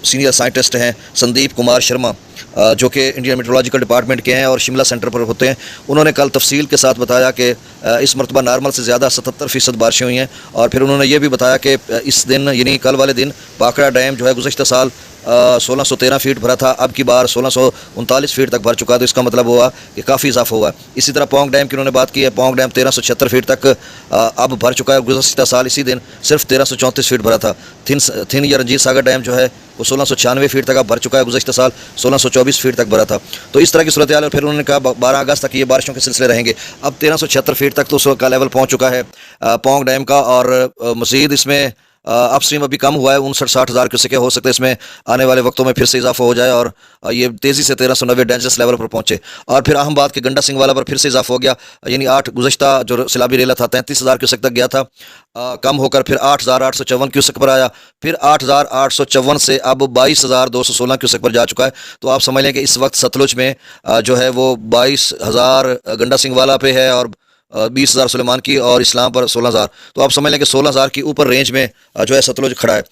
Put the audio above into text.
Senior scientist हैं संदीप कुमार शर्मा, जो कि इंडियन मेट्रोलॉजिकल डिपार्टमेंट के हैं और शिमला सेंटर पर होते हैं। उन्होंने कल तफसील के साथ बताया कि इस मरतबा नॉर्मल से ज़्यादा 77% बारिशें हुई हैं। और फिर उन्होंने ये भी बताया कि इस दिन यानी कल वाले दिन पाखड़ा डैम जो है गुज़श्ता साल 1613 फीट भरा था, अब की बार 1639 फीट तक भर चुका है। तो इसका मतलब हुआ कि काफ़ी इजाफा हुआ है। इसी तरह पोंग डैम की उन्होंने बात की है। पोंग डैम 1376 फीट तक अब भर चुका है। गुज़श्ता साल इसी दिन सिर्फ 1334 फीट भरा था। थिन या रंजीत सागर डैम जो है वो 1696 फीट तक अब भर चुका है। गुज़श्ता साल 1624 फीट तक भरा था। तो इस तरह की सूरत हाल है। फिर उन्होंने कहा 12 अगस्त तक ये बारिशों के सिलसिले रहेंगे। अब 1376 फीट तक तो उसका लेवल पहुँच चुका है पोंग डैम का। और मज़ीद इसमें अपस्ट्रीम अभी कम हुआ है, 59-60 हज़ार क्यूसेक हो सकते हैं इसमें आने वाले वक्तों में फिर से इजाफा हो जाए और ये तेज़ी से 1390 डेंजरस लेवल पर पहुंचे। और फिर अहम बात कि गंडा सिंह वाला पर फिर से इजाफा हो गया, यानी 8 गुज़श्ता जो सैलाबी रेला था 33,000 क्यूसेक तक गया था, कम होकर फिर 8,854 क्यूसेक पर आया। फिर 8,854 से अब 22,216 क्यूसेक पर जा चुका है। तो आप समझ लें कि इस वक्त सतलुज में जो है वो 22,000 गंडा सिंह वाला पे है और 20,000 सुलेमान की और इस्लाम पर 16,000। तो आप समझ लें कि 16,000 की ऊपर रेंज में जो है सतलुज खड़ा है।